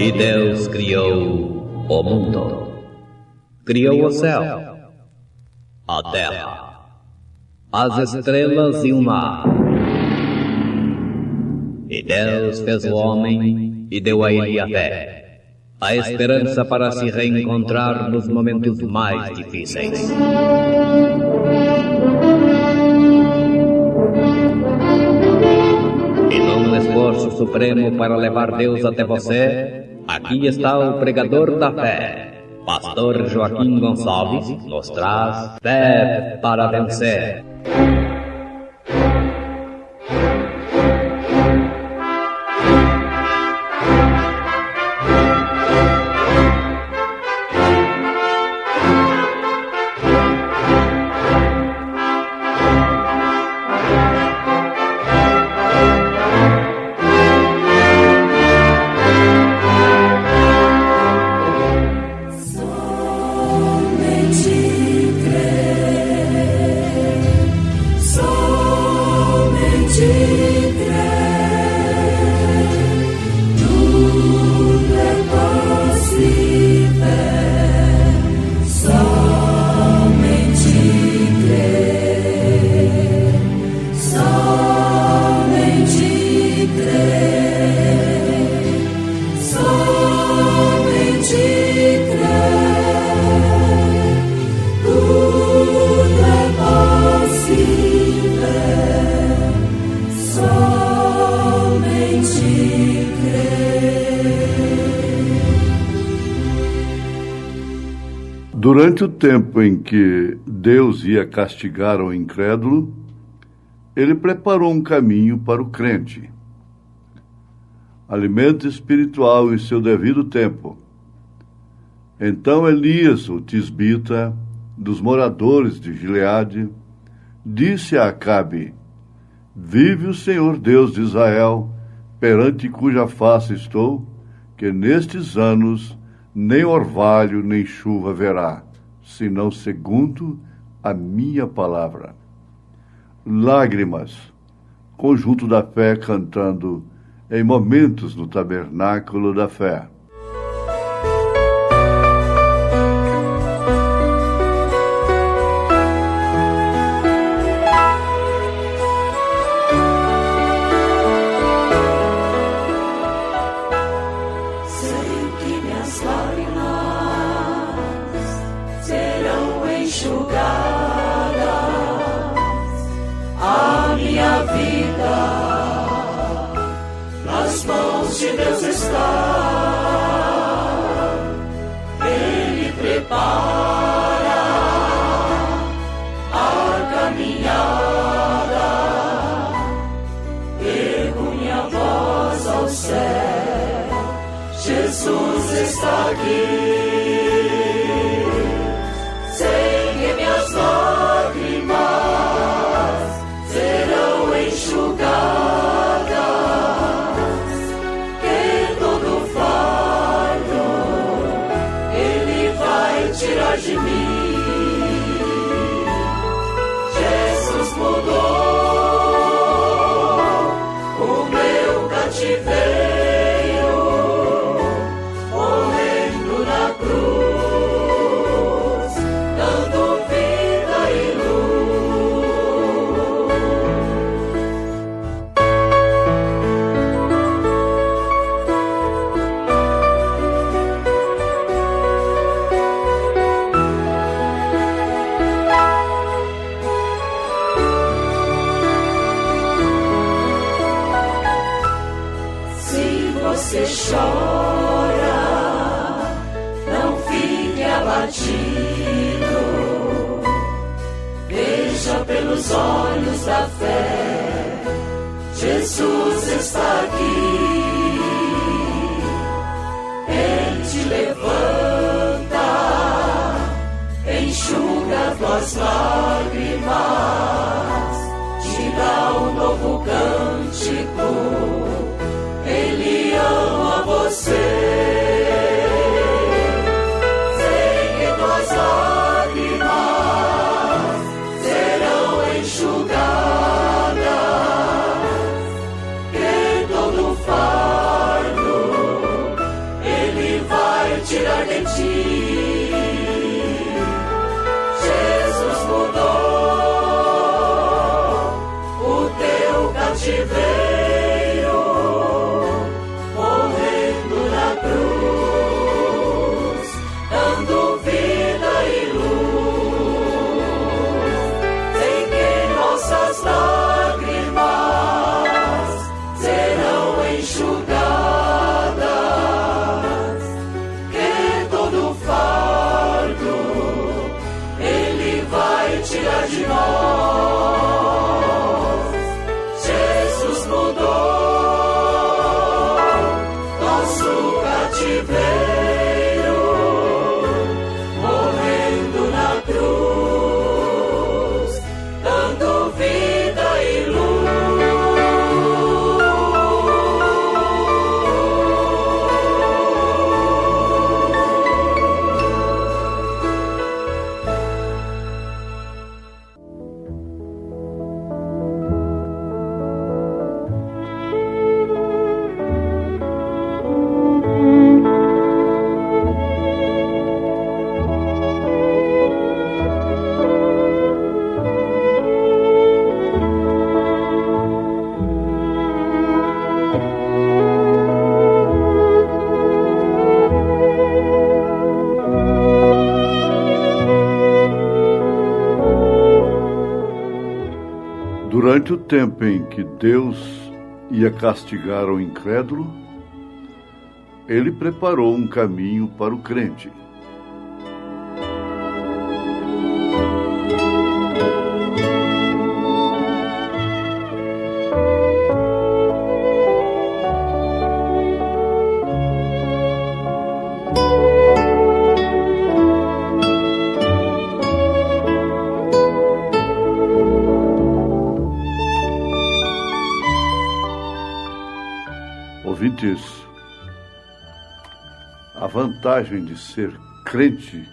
E Deus criou o mundo. Criou o céu, a terra, as estrelas e o mar. E Deus fez o homem e deu a ele a fé, a esperança para se reencontrar nos momentos mais difíceis. E num esforço supremo para levar Deus até você, aqui está o pregador da fé. Pastor Joaquim Gonçalves nos traz fé para vencer. Durante o tempo em que Deus ia castigar o incrédulo, ele preparou um caminho para o crente. Alimento espiritual em seu devido tempo. Então Elias, o tisbita, dos moradores de Gileade, disse a Acabe: Vive o Senhor Deus de Israel, perante cuja face estou, que nestes anos nem orvalho nem chuva haverá, senão segundo a minha palavra. Lágrimas, conjunto da fé cantando em momentos no tabernáculo da fé. Jesus está aqui, sei que minhas lágrimas serão enxugadas, que todo fardo Ele vai tirar de mim. Jesus mudou o meu cativeiro. Você chora, não fique abatido, veja pelos olhos da fé, Jesus está aqui, Ele te levanta, enxuga tuas lágrimas, te dá um novo cântico. Ele ama você, sei que tuas lágrimas serão enxugadas, que todo fardo Durante o tempo em que Deus ia castigar o incrédulo, ele preparou um caminho para o crente. Ouvintes, a vantagem de ser crente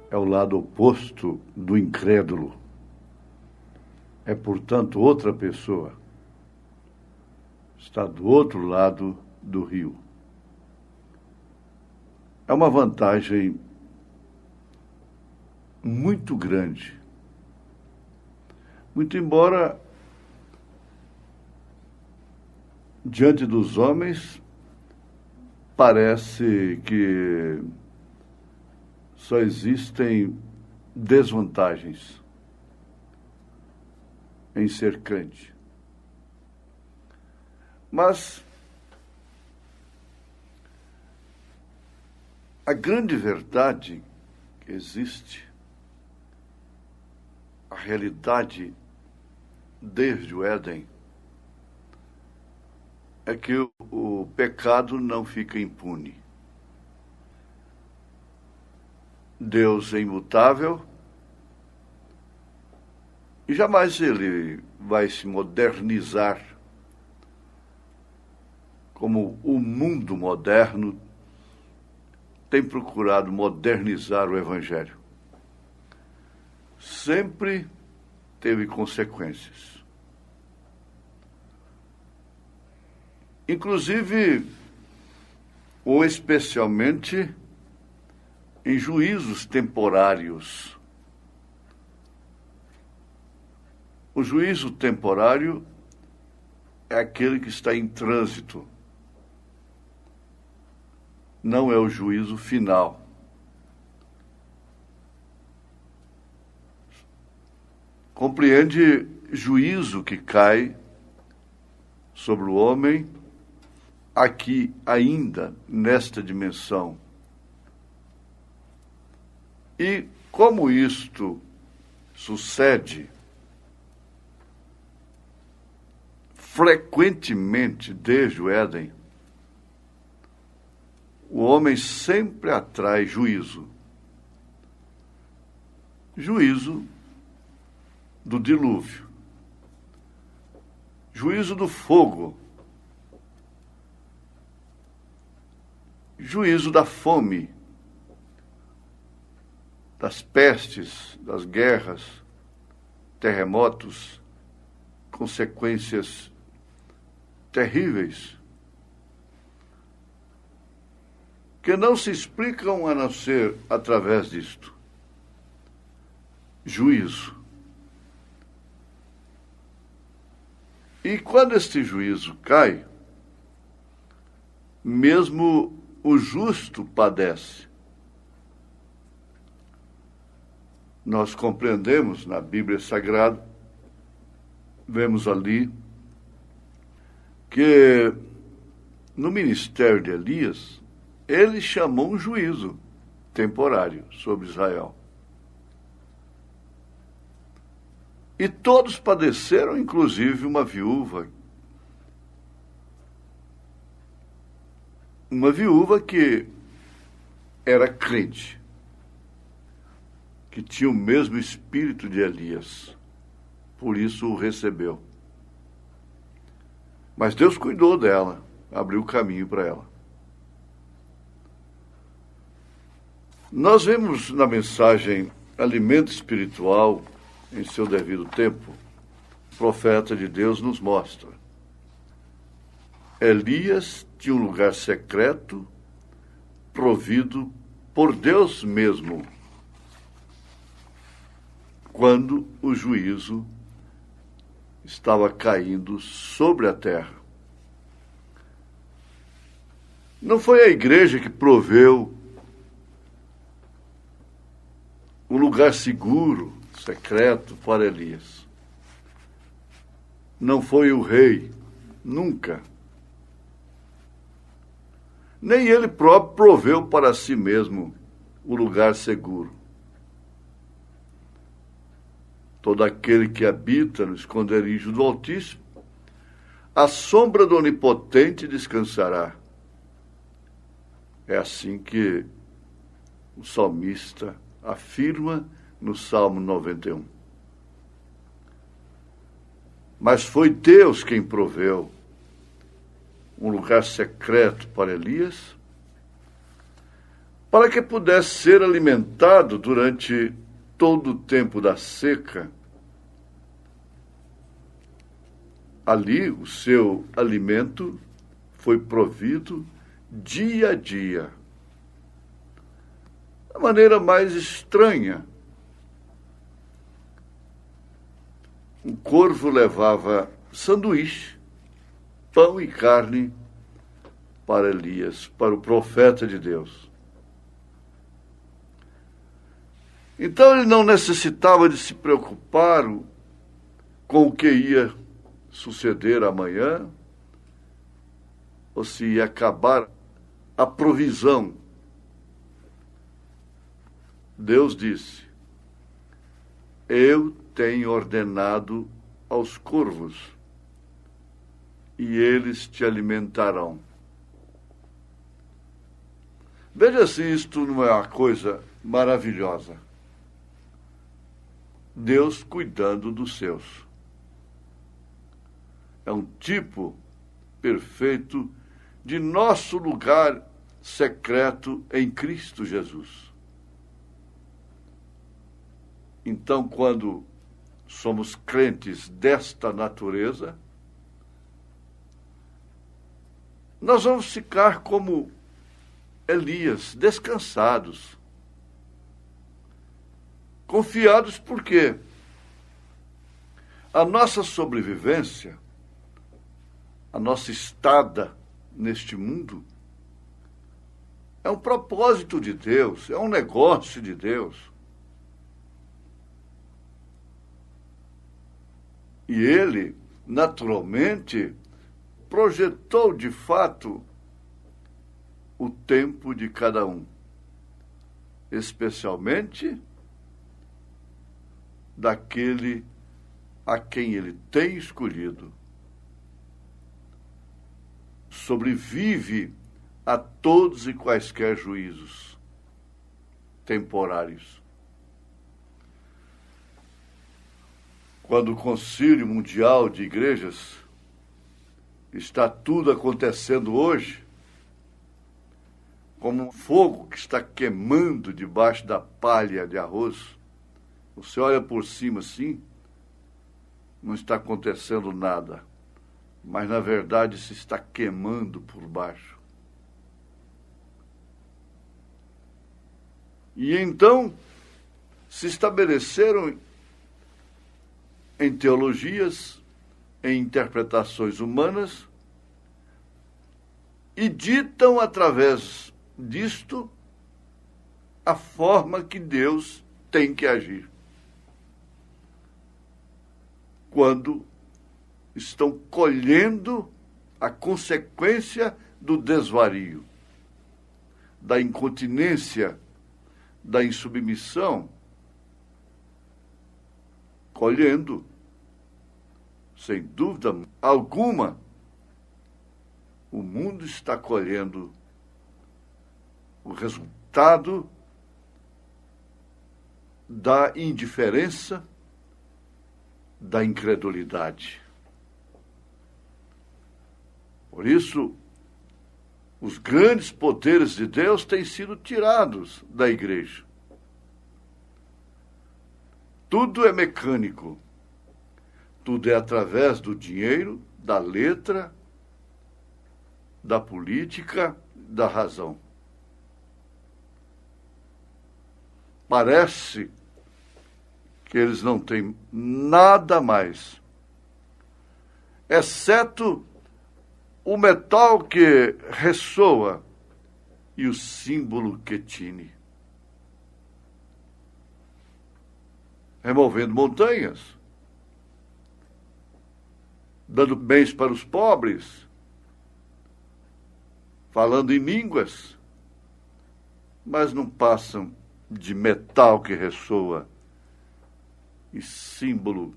é o lado oposto do incrédulo. É, portanto, outra pessoa. Está do outro lado do rio. É uma vantagem muito grande. Muito embora, diante dos homens, parece que só existem desvantagens em ser crente. Mas a grande verdade que existe, a realidade desde o Éden, é que o pecado não fica impune. Deus é imutável e jamais ele vai se modernizar como o mundo moderno tem procurado modernizar o Evangelho. Sempre teve consequências. Inclusive, ou especialmente, em juízos temporários. O juízo temporário é aquele que está em trânsito. Não é o juízo final. Compreende juízo que cai sobre o homem aqui ainda nesta dimensão. E como isto sucede frequentemente desde o Éden, o homem sempre atrai juízo. Juízo do dilúvio. Juízo do fogo. Juízo da fome, das pestes, das guerras, terremotos, consequências terríveis, que não se explicam a não ser através disto. Juízo. E quando este juízo cai, mesmo o justo padece. Nós compreendemos na Bíblia Sagrada, vemos ali, que no ministério de Elias, ele chamou um juízo temporário sobre Israel. E todos padeceram, inclusive uma viúva. Uma viúva que era crente, que tinha o mesmo espírito de Elias, por isso o recebeu. Mas Deus cuidou dela, abriu o caminho para ela. Nós vemos na mensagem Alimento Espiritual, em seu devido tempo, o profeta de Deus nos mostra. Elias tinha um lugar secreto, provido por Deus mesmo, quando o juízo estava caindo sobre a terra. Não foi a igreja que proveu um lugar seguro, secreto para Elias. Não foi o rei, nunca. Nem ele próprio proveu para si mesmo o lugar seguro. Todo aquele que habita no esconderijo do Altíssimo, a sombra do Onipotente descansará. É assim que o salmista afirma no Salmo 91. Mas foi Deus quem proveu um lugar secreto para Elias, para que pudesse ser alimentado durante todo o tempo da seca. Ali o seu alimento foi provido dia a dia. Da maneira mais estranha. Um corvo levava sanduíche, pão e carne para Elias, para o profeta de Deus. Então ele não necessitava de se preocupar com o que ia suceder amanhã, ou se ia acabar a provisão. Deus disse: eu tenho ordenado aos corvos, e eles te alimentarão. Veja se isto não é uma coisa maravilhosa. Deus cuidando dos seus. É um tipo perfeito de nosso lugar secreto em Cristo Jesus. Então, quando somos crentes desta natureza, nós vamos ficar como Elias, descansados, confiados, porque a nossa sobrevivência, a nossa estada neste mundo, é um propósito de Deus, é um negócio de Deus. E ele, naturalmente, projetou de fato o tempo de cada um, especialmente daquele a quem ele tem escolhido. Sobrevive a todos e quaisquer juízos temporários. Quando o Concílio Mundial de Igrejas está tudo acontecendo hoje, como um fogo que está queimando debaixo da palha de arroz, você olha por cima assim, não está acontecendo nada, mas na verdade se está queimando por baixo. E então se estabeleceram em teologias, em interpretações humanas, e ditam através disto a forma que Deus tem que agir. Quando estão colhendo a consequência do desvario, da incontinência, da insubmissão, colhendo, sem dúvida alguma, o mundo está colhendo o resultado da indiferença, da incredulidade. Por isso, os grandes poderes de Deus têm sido tirados da igreja. Tudo é mecânico. Tudo é através do dinheiro, da letra, da política, da razão. Parece que eles não têm nada mais, exceto o metal que ressoa e o símbolo que tine. removendo montanhas, dando bens para os pobres, falando em línguas, mas não passam de metal que ressoa e símbolo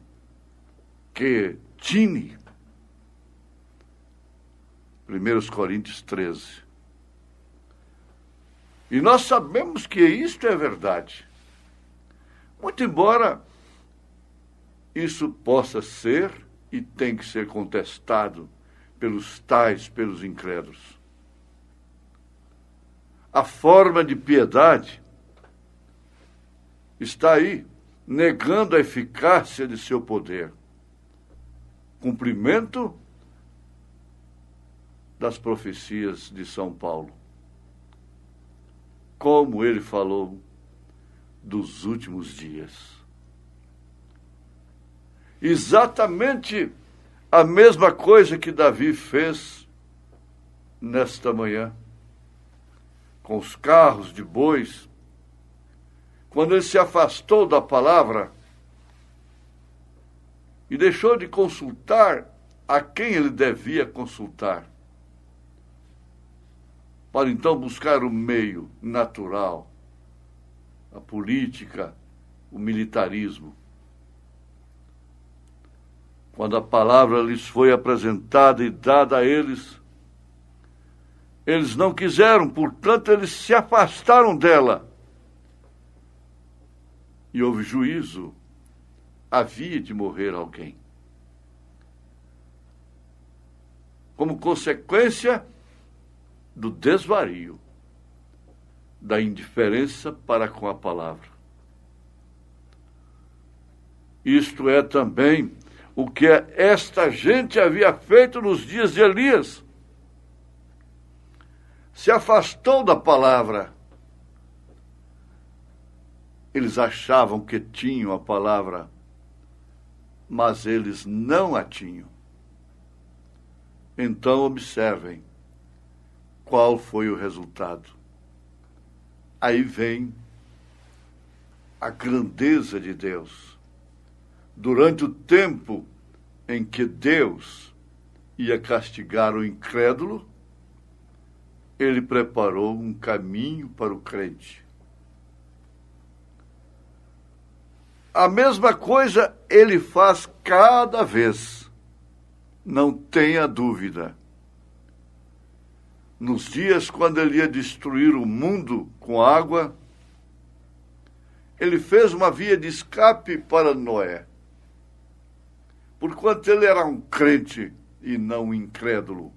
que tine. 1 Coríntios 13. E nós sabemos que isto é verdade. Muito embora isso possa ser e tem que ser contestado pelos incrédulos. A forma de piedade está aí, negando a eficácia de seu poder. Cumprimento das profecias de São Paulo. Como ele falou dos últimos dias. Exatamente a mesma coisa que Davi fez nesta manhã, com os carros de bois, quando ele se afastou da palavra e deixou de consultar a quem ele devia consultar, para então buscar o meio natural, a política, o militarismo. Quando a palavra lhes foi apresentada e dada a eles, eles não quiseram, portanto, eles se afastaram dela. E houve juízo, havia de morrer alguém. Como consequência do desvario, da indiferença para com a palavra. Isto é também o que esta gente havia feito nos dias de Elias. Se afastou da palavra. Eles achavam que tinham a palavra, mas eles não a tinham. Então observem qual foi o resultado. Aí vem a grandeza de Deus. Durante o tempo em que Deus ia castigar o incrédulo, ele preparou um caminho para o crente. A mesma coisa ele faz cada vez. Não tenha dúvida. Nos dias quando ele ia destruir o mundo com água, ele fez uma via de escape para Noé. Porquanto ele era um crente e não um incrédulo.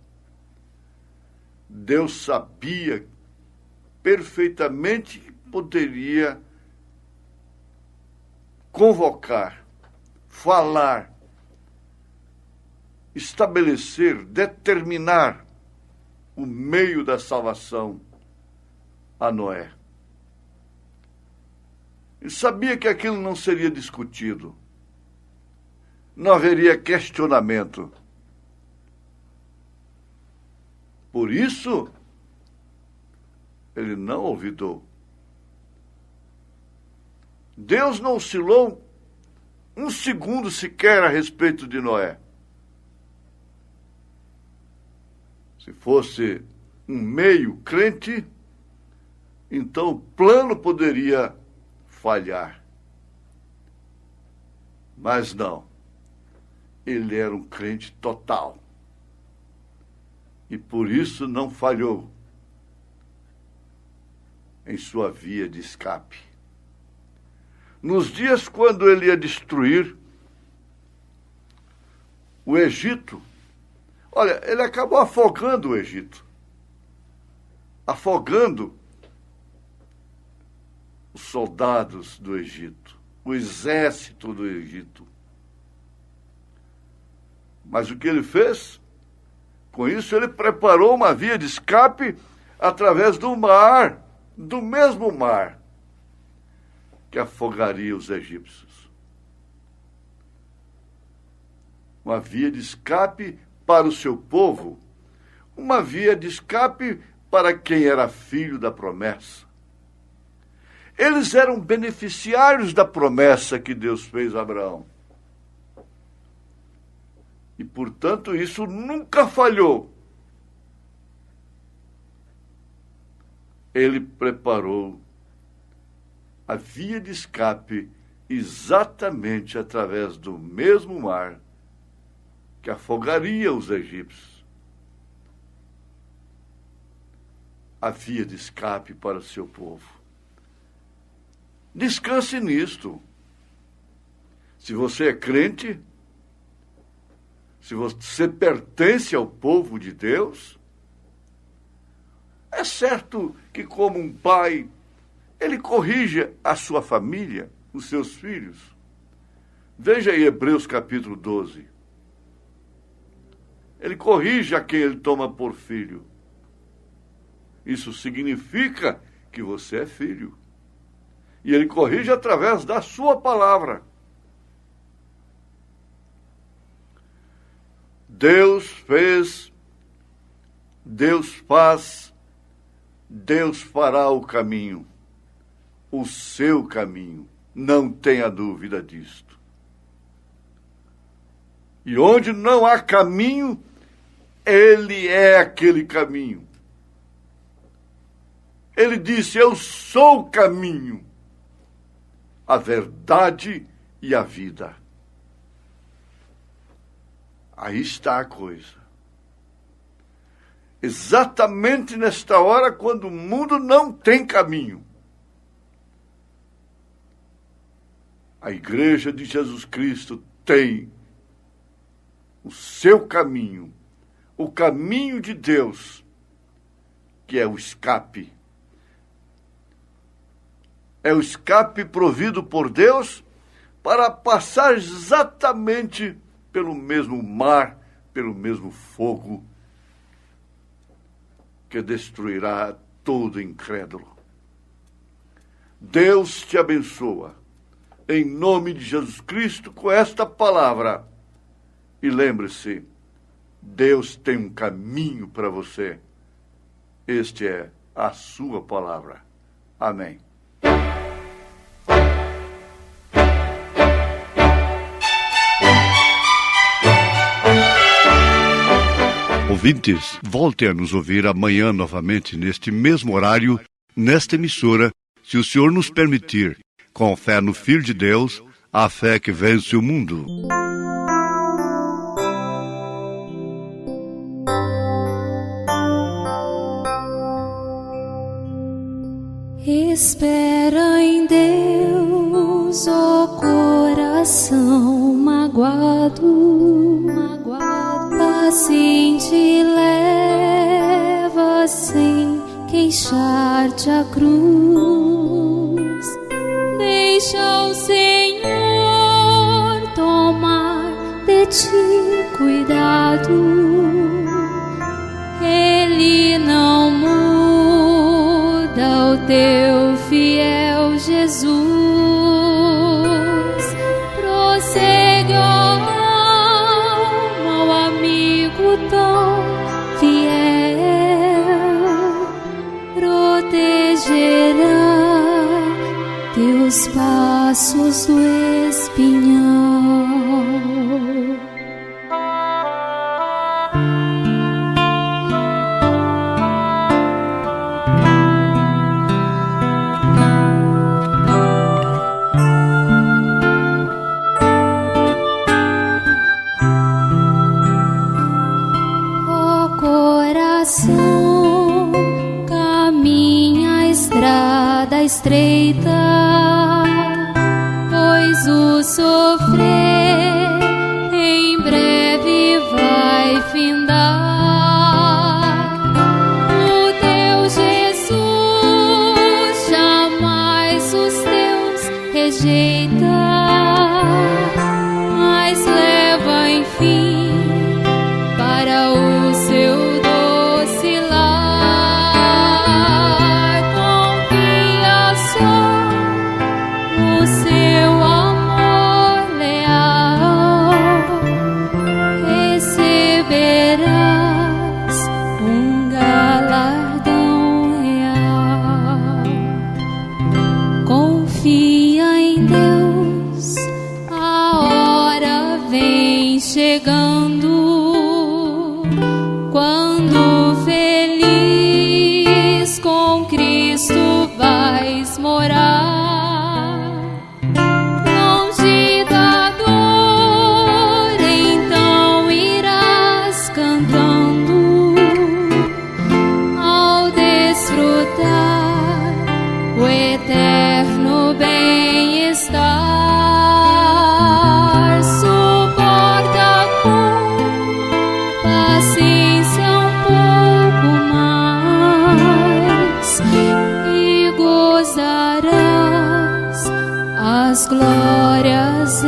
Deus sabia perfeitamente que poderia convocar, falar, estabelecer, determinar o meio da salvação a Noé. Ele sabia que aquilo não seria discutido. Não haveria questionamento. Por isso, ele não olvidou. Deus não oscilou um segundo sequer a respeito de Noé. Se fosse um meio crente, então o plano poderia falhar. Mas não. Ele era um crente total. E por isso não falhou em sua via de escape. Nos dias quando ele ia destruir o Egito, olha, ele acabou afogando o Egito. Afogando os soldados do Egito, o exército do Egito. Mas o que ele fez? Com isso, ele preparou uma via de escape através do mar, do mesmo mar, que afogaria os egípcios. Uma via de escape para o seu povo, uma via de escape para quem era filho da promessa. Eles eram beneficiários da promessa que Deus fez a Abraão. E, portanto, isso nunca falhou. Ele preparou a via de escape exatamente através do mesmo mar que afogaria os egípcios. A via de escape para o seu povo. Descanse nisto. Se você é crente, se você pertence ao povo de Deus, é certo que, como um pai, ele corrige a sua família, os seus filhos. Veja aí Hebreus capítulo 12. Ele corrige a quem ele toma por filho. Isso significa que você é filho. E ele corrige através da sua palavra. Deus fez, Deus faz, Deus fará o caminho, o seu caminho. Não tenha dúvida disto. E onde não há caminho, Ele é aquele caminho. Ele disse: eu sou o caminho, a verdade e a vida. Aí está a coisa. Exatamente nesta hora, quando o mundo não tem caminho, a Igreja de Jesus Cristo tem o seu caminho, o caminho de Deus, que é o escape. É o escape provido por Deus para passar exatamente pelo mesmo mar, pelo mesmo fogo, que destruirá todo incrédulo. Deus te abençoa, em nome de Jesus Cristo, com esta palavra. E lembre-se, Deus tem um caminho para você. Este é a sua palavra. Amém. Ouvintes, volte a nos ouvir amanhã novamente, neste mesmo horário, nesta emissora, se o Senhor nos permitir, com fé no Filho de Deus, a fé que vence o mundo. Espera em Deus, ó coração magoado, paciente leva sem queixar-te a cruz. Deixa o Senhor tomar de ti cuidado. Ele não muda o teu fiel Jesus. Prossegue, ó alma, o amigo tão fiel, protegerá teus passos do espinhal. Caminha a estrada estreita, pois o sofrer em breve vai findar. O teu Jesus jamais os teus rejeita, mas leva enfim para o seu glórias